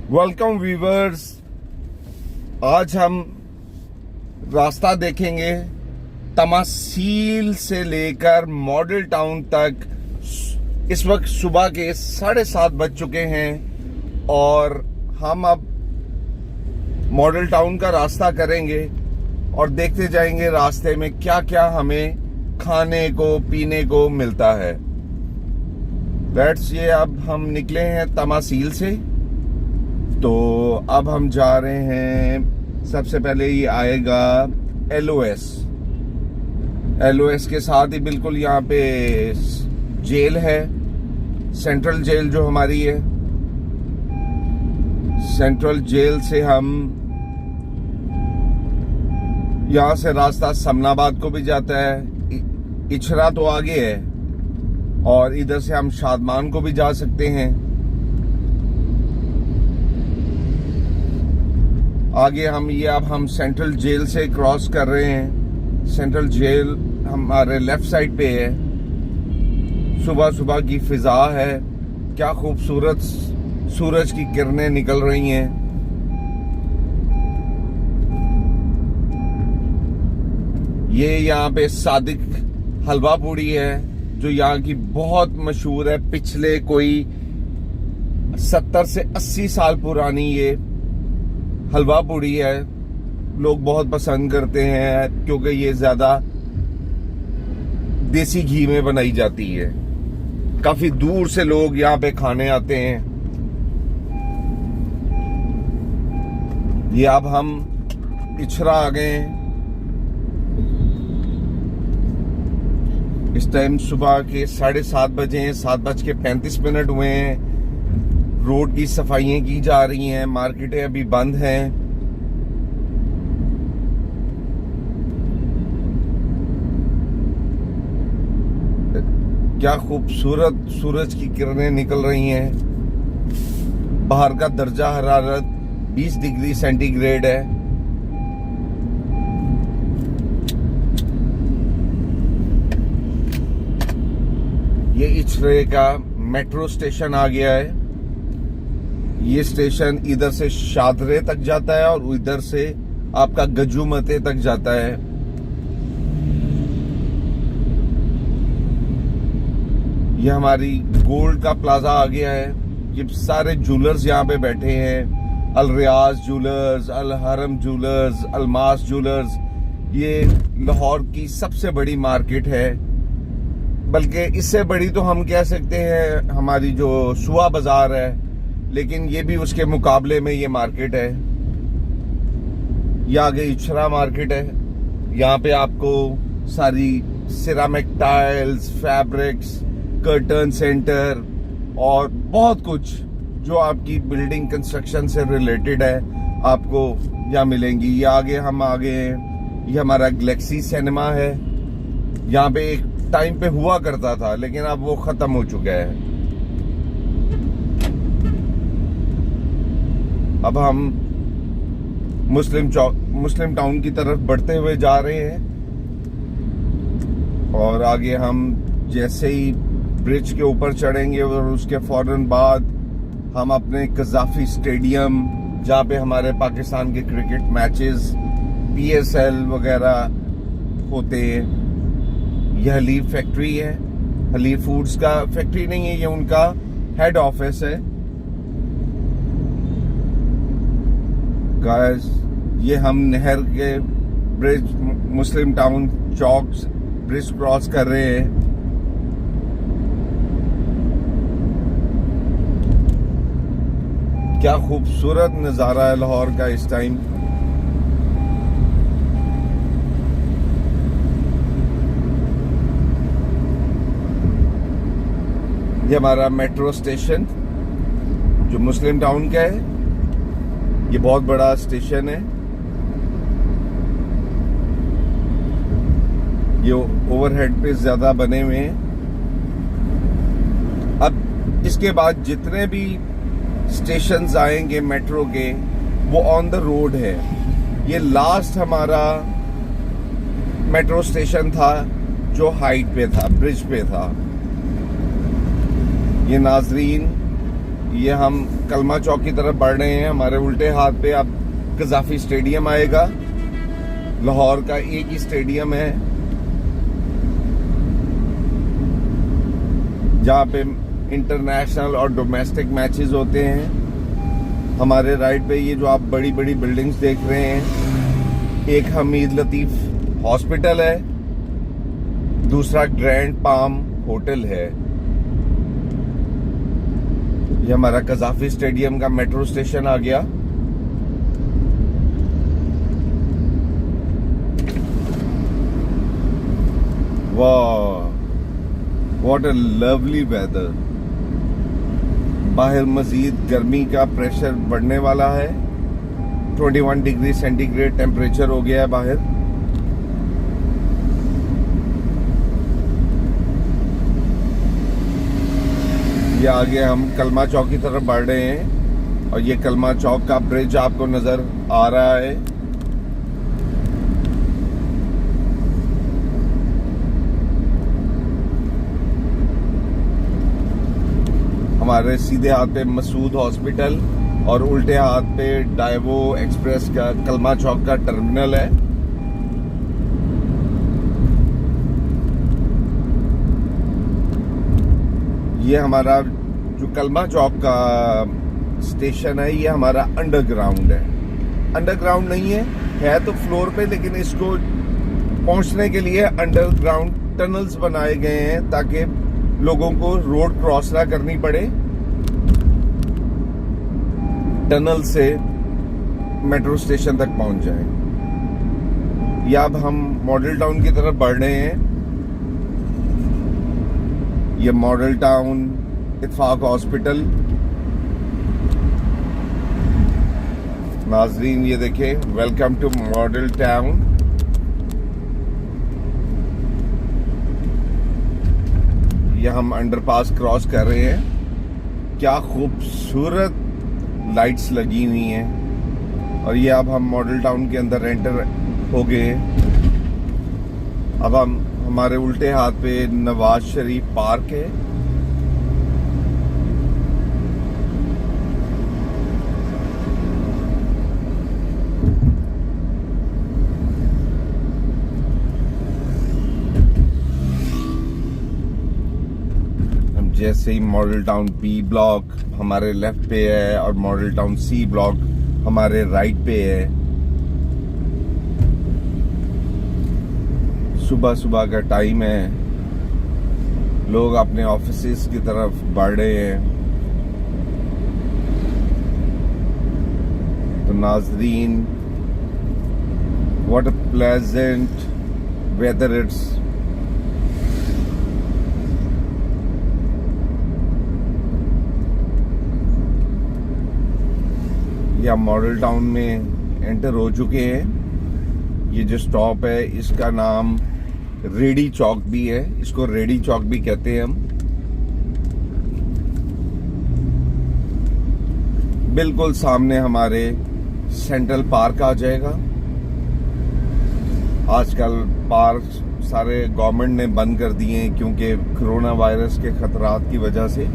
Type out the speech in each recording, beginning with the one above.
Welcome viewers. आज हम रास्ता देखेंगे तमासील से लेकर मॉडल टाउन तक। इस वक्त सुबह के 7:30 बज चुके हैं और हम अब मॉडल टाउन का रास्ता करेंगे और देखते जाएंगे रास्ते में क्या क्या हमें खाने को पीने को मिलता है। ये अब हम निकले हैं तमासील से, तो अब हम जा रहे हैं। सबसे पहले ये आएगा एलओएस के साथ ही बिल्कुल यहाँ पे जेल है, सेंट्रल जेल जो हमारी है। सेंट्रल जेल से हम यहाँ से रास्ता समनाबाद को भी जाता है। इछरा तो आगे है और इधर से हम शादमान को भी जा सकते हैं। आगे अब हम सेंट्रल जेल से क्रॉस कर रहे हैं। सेंट्रल जेल हमारे लेफ्ट साइड पे है। सुबह सुबह की फिजा है, क्या खूबसूरत सूरज की किरणें निकल रही हैं। ये यहाँ पे सादिक हलवा पूड़ी है जो यहाँ की बहुत मशहूर है। पिछले कोई 70 से 80 साल पुरानी ये हलवा पूड़ी है। लोग बहुत पसंद करते हैं क्योंकि ये ज्यादा देसी घी में बनाई जाती है। काफी दूर से लोग यहाँ पे खाने आते हैं। ये अब हम इछरा आ गए हैं। इस टाइम सुबह के 7:30 बजे हैं, 7:35 हुए हैं। रोड की सफाइयां की जा रही हैं, मार्केटें अभी बंद हैं। क्या खूबसूरत सूरज की किरणें निकल रही हैं। बाहर का दर्जा हरारत 20 डिग्री सेंटीग्रेड है। ये इछरे का मेट्रो स्टेशन आ गया है। ये स्टेशन इधर से शादरे तक जाता है और इधर से आपका गजुमते तक जाता है। ये हमारी गोल्ड का प्लाजा आ गया है। ये सारे जूलर्स यहाँ पे बैठे हैं। अल रियाज जूलर्स, अल हरम जूलर्स, अलमास जूलर्स। ये लाहौर की सबसे बड़ी मार्केट है, बल्कि इससे बड़ी तो हम कह सकते हैं हमारी जो सुआ बाजार है, लेकिन ये भी उसके मुकाबले में ये मार्केट है। ये आगे इछरा मार्केट है। यहाँ पे आपको सारी ceramic tiles, fabrics, curtain centre और बहुत कुछ जो आपकी बिल्डिंग कंस्ट्रक्शन से रिलेटेड है आपको यहाँ मिलेंगी। ये आगे हम आगे हैं। ये हमारा गैलेक्सी सिनेमा है। यहाँ पे एक टाइम पे हुआ करता था लेकिन अब वो खत्म हो चुका है। अब हम मुस्लिम टाउन की तरफ बढ़ते हुए जा रहे हैं और आगे हम जैसे ही ब्रिज के ऊपर चढ़ेंगे और उसके फौरन बाद हम अपने कज़ाफी स्टेडियम, जहाँ पे हमारे पाकिस्तान के क्रिकेट मैचेस, PSL वगैरह होते हैं। यह हलीफ फैक्ट्री है। हलीफ फूड्स का फैक्ट्री नहीं है, ये उनका हेड ऑफिस है। गाइस, ये हम नहर के ब्रिज, मुस्लिम टाउन चौक ब्रिज क्रॉस कर रहे हैं। क्या खूबसूरत नजारा है लाहौर का इस टाइम। ये हमारा मेट्रो स्टेशन जो मुस्लिम टाउन का है। ये बहुत बड़ा स्टेशन है। ये ओवरहेड पे ज्यादा बने हुए हैं। अब इसके बाद जितने भी स्टेशंस आएंगे मेट्रो के, वो ऑन द रोड है। ये लास्ट हमारा मेट्रो स्टेशन था जो हाइट पे था, ब्रिज पे था। ये नाजरीन, ये हम कलमा चौक की तरफ बढ़ रहे हैं। हमारे उल्टे हाथ पे अब कज़ाफी स्टेडियम आएगा। लाहौर का एक ही स्टेडियम है जहाँ पे इंटरनेशनल और डोमेस्टिक मैचेस होते हैं। हमारे राइट पे ये जो आप बड़ी बड़ी बिल्डिंग्स देख रहे हैं, एक हमीद लतीफ़ हॉस्पिटल है, दूसरा ग्रैंड पाम होटल है। ये हमारा कज़ाफी स्टेडियम का मेट्रो स्टेशन आ गया। वाह, व्हाट अ लवली वेदर। बाहर मजीद गर्मी का प्रेशर बढ़ने वाला है। 21 डिग्री सेंटीग्रेड टेम्परेचर हो गया है बाहर। ये आगे हम कलमा चौक की तरफ बढ़ रहे हैं और ये कलमा चौक का ब्रिज आपको नजर आ रहा है। हमारे सीधे हाथ पे मसूद हॉस्पिटल और उल्टे हाथ पे डाइवो एक्सप्रेस का कलमा चौक का टर्मिनल है। ये हमारा जो कलमा चौक का स्टेशन है, ये हमारा अंडरग्राउंड है। अंडरग्राउंड नहीं है तो फ्लोर पे, लेकिन इसको पहुंचने के लिए अंडरग्राउंड टनल्स बनाए गए हैं ताकि लोगों को रोड क्रॉस ना करनी पड़े। टनल से मेट्रो स्टेशन तक पहुंच जाए। या अब हम मॉडल टाउन की तरफ बढ़ रहे हैं। ये मॉडल टाउन इत्तेफाक हॉस्पिटल। नाजरीन ये देखें, वेलकम टू मॉडल टाउन। ये हम अंडरपास क्रॉस कर रहे हैं। क्या खूबसूरत लाइट्स लगी हुई हैं। और ये अब हम मॉडल टाउन के अंदर एंटर हो गए। अब हम हमारे उल्टे हाथ पे नवाज शरीफ पार्क है। हम जैसे ही मॉडल टाउन बी ब्लॉक हमारे लेफ्ट पे है और मॉडल टाउन सी ब्लॉक हमारे राइट पे है। सुबह सुबह का टाइम है, लोग अपने ऑफिसेस की तरफ बढ़ रहे हैं। तो नाजरीन, what a pleasant whether it's. ये हम मॉडल टाउन में एंटर हो चुके हैं। ये जो स्टॉप है इसका नाम रेडी चौक भी है, इसको रेडी चौक भी कहते हैं हम। बिल्कुल सामने हमारे सेंट्रल पार्क आ जाएगा। आजकल पार्क सारे गवर्नमेंट ने बंद कर दिए हैं क्योंकि कोरोना वायरस के खतरात की वजह से।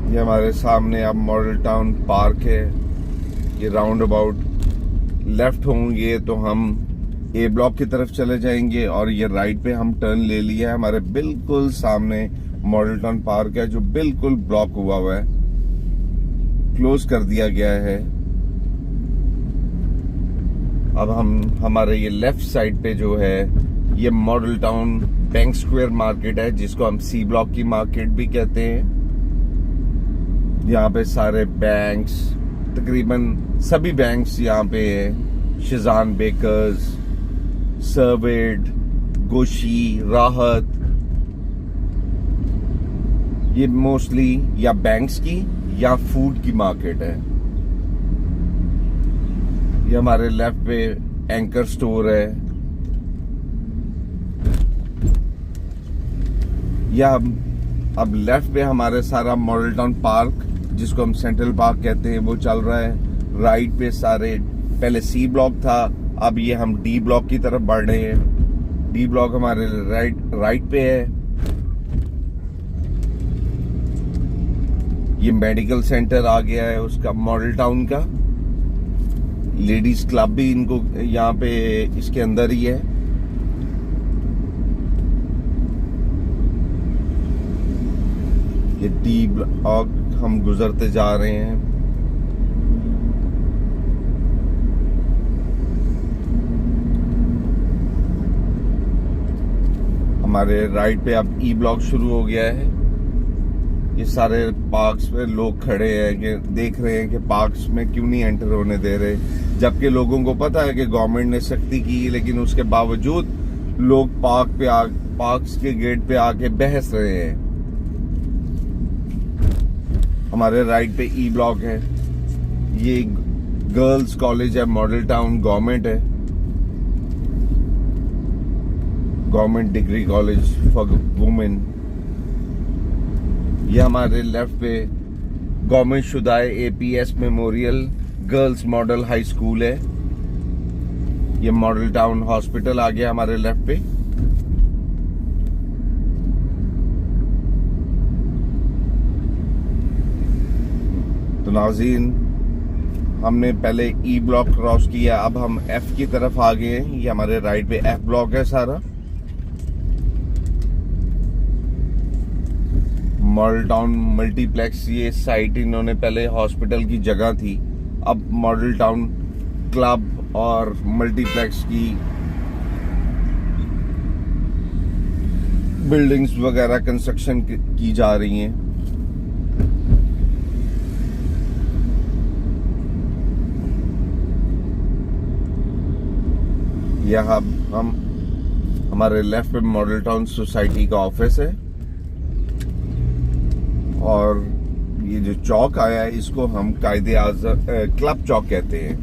ये हमारे सामने अब मॉडल टाउन पार्क है। ये राउंड अबाउट लेफ्ट होंगे तो हम ए ब्लॉक की तरफ चले जाएंगे और ये राइट पे हम टर्न ले लिया है। हमारे बिल्कुल सामने मॉडल टाउन पार्क है जो बिल्कुल ब्लॉक हुआ हुआ है, क्लोज कर दिया गया है। अब हम हमारे ये लेफ्ट साइड पे जो है ये model town bank square market है, जिसको हम सी ब्लॉक की मार्केट भी कहते हैं। यहाँ पे सारे बैंक्स, तकरीबन सभी बैंक्स यहाँ पे है। शिजान बेकर्स, सर्वेड, गोशी, राहत, ये मोस्टली या बैंक्स की या फूड की मार्केट है। ये हमारे लेफ्ट पे एंकर स्टोर है। या अब लेफ्ट पे हमारे सारा मॉडल टाउन पार्क, जिसको हम सेंट्रल पार्क कहते हैं, वो चल रहा है। राइट पे सारे, पहले सी ब्लॉक था, अब ये हम डी ब्लॉक की तरफ बढ़ रहे हैं। डी ब्लॉक हमारे राइट पे है। ये मेडिकल सेंटर आ गया है उसका, मॉडल टाउन का। लेडीज क्लब भी इनको यहाँ पे इसके अंदर ही है। ये डी ब्लॉक हम गुजरते जा रहे हैं। हमारे राइट पे अब ई ब्लॉक शुरू हो गया है। ये सारे पार्क्स पे लोग खड़े हैं कि देख रहे हैं कि पार्क्स में क्यों नहीं एंटर होने दे रहे, जबकि लोगों को पता है कि गवर्नमेंट ने सख्ती की, लेकिन उसके बावजूद लोग पार्क्स के गेट पे आके बहस रहे हैं। हमारे राइट पे ई ब्लॉक है। ये गर्ल्स कॉलेज है, मॉडल टाउन गवर्नमेंट है, government degree college for women. ये हमारे लेफ्ट पे गवर्नमेंट शुदाए APS memorial girls model high school है। ये मॉडल टाउन हॉस्पिटल आ गया हमारे लेफ्ट पे। तो नाज़रीन, हमने पहले ई ब्लॉक क्रॉस किया, अब हम F की तरफ आ गए हैं। ये हमारे राइट पे F ब्लॉक है सारा। मॉडल टाउन मल्टीप्लेक्स, ये साइट इन्होंने पहले हॉस्पिटल की जगह थी, अब मॉडल टाउन क्लब और मल्टीप्लेक्स की बिल्डिंग्स वगैरह कंस्ट्रक्शन की जा रही हैं। यहाँ हम हमारे लेफ्ट पे मॉडल टाउन सोसाइटी का ऑफिस है, और ये जो चौक आया है इसको हम कायदे आज़म क्लब चौक कहते हैं।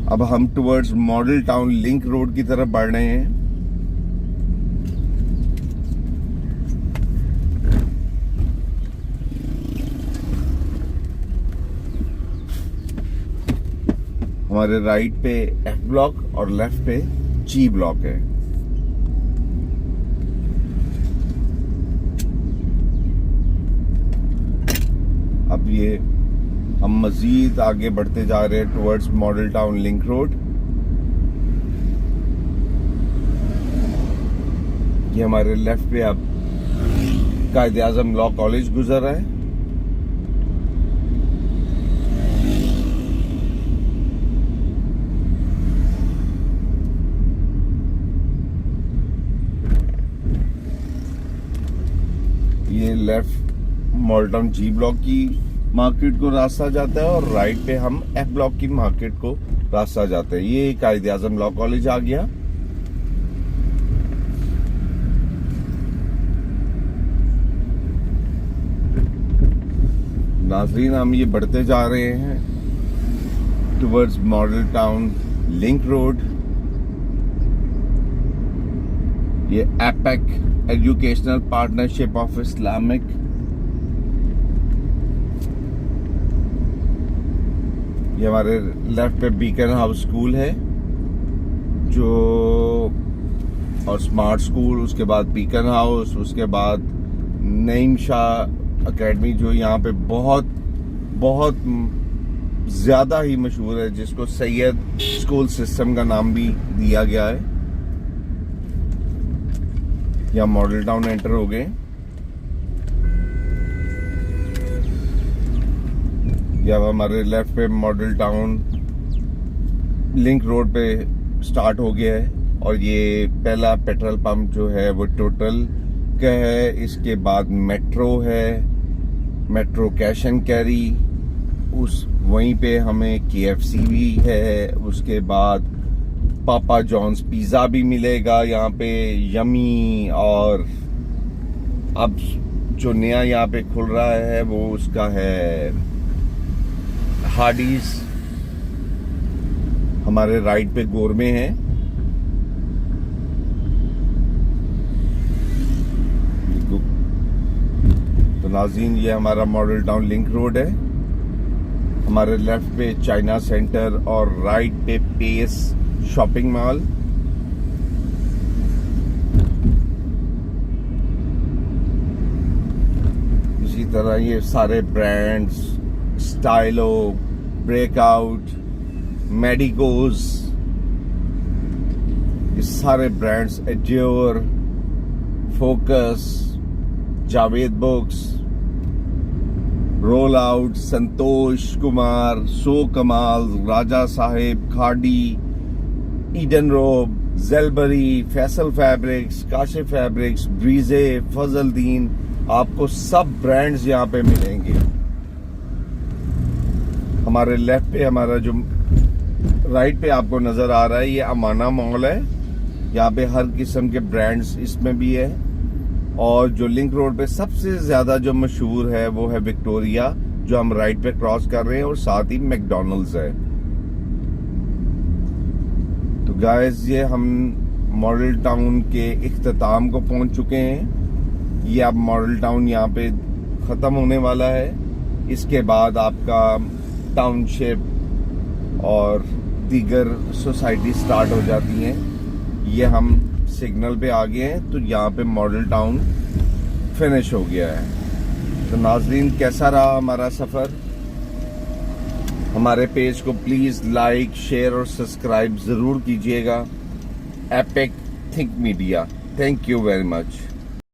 अब हम towards model town link road की तरफ बढ़ रहे हैं। हमारे राइट पे F ब्लॉक और लेफ्ट पे G ब्लॉक है। अब ये हम मजीद आगे बढ़ते जा रहे हैं towards model town link road. ये हमारे लेफ्ट पे अब कायदे आज़म लॉ कॉलेज गुजर रहा है। ये left model town G block की मार्केट को रास्ता जाता है, और राइट पे हम F ब्लॉक की मार्केट को रास्ता जाता है। ये कायदे आज़म लॉ कॉलेज आ गया। नाज़रीन, हम ये बढ़ते जा रहे हैं towards model town link road. ये APEC educational partnership of Islamic, ये हमारे लेफ्ट पे बीकन हाउस स्कूल है जो, और स्मार्ट स्कूल, उसके बाद बीकन हाउस, उसके बाद नईम शाह एकेडमी जो यहाँ पे बहुत बहुत ज़्यादा ही मशहूर है, जिसको सैयद स्कूल सिस्टम का नाम भी दिया गया है। यहाँ मॉडल टाउन एंटर हो गए। जब हमारे लेफ्ट पे मॉडल टाउन लिंक रोड पे स्टार्ट हो गया है, और ये पहला पेट्रोल पंप जो है वो टोटल का है। इसके बाद मेट्रो है, मेट्रो कैश एंड कैरी, उस वहीं पे हमें KFC भी है। उसके बाद पापा जॉन्स पिज़्ज़ा भी मिलेगा यहाँ पे, यमी। और अब जो नया यहाँ पे खुल रहा है वो उसका है हार्डीज। हमारे राइट पे गोरमे हैं। तो नाज़रीन, ये हमारा मॉडल टाउन लिंक रोड है। हमारे लेफ्ट पे चाइना सेंटर और राइट पे पेस शॉपिंग मॉल। इसी तरह ये सारे ब्रांड्स, स्टाइलो, ब्रेकआउट, मेडिकोज, ये सारे ब्रांड्स, एड्योर, focus, Javed books, roll out, Santosh Kumar, so Kamal, Raja Saheb, Khaadi, Eden robe, जेलबरी, फैसल फैब्रिक्स, काशिफ फैब्रिक्स, ब्रीजे, फजलदीन, आपको सब ब्रांड्स यहाँ पे मिलेंगे। हमारे लेफ्ट पे, हमारा जो राइट पे आपको नजर आ रहा है, ये अमाना मॉल है। यहाँ पे हर किस्म के ब्रांड्स इसमें भी है। और जो लिंक रोड पे सबसे ज्यादा जो मशहूर है वो है विक्टोरिया, जो हम राइट पे क्रॉस कर रहे हैं, और साथ ही मैकडॉनल्ड्स है। तो गाइस, ये हम मॉडल टाउन के इख्तिताम को पहुंच चुके हैं। ये अब मॉडल टाउन यहाँ पे खत्म होने वाला है। इसके बाद आपका टाउनशिप और दीगर सोसाइटी स्टार्ट हो जाती हैं। ये हम सिग्नल पे आ गए हैं, तो यहाँ पे मॉडल टाउन फिनिश हो गया है। तो नाजरीन, कैसा रहा हमारा सफर? हमारे पेज को प्लीज लाइक, शेयर और सब्सक्राइब जरूर कीजिएगा। Epic think media. Thank you very much.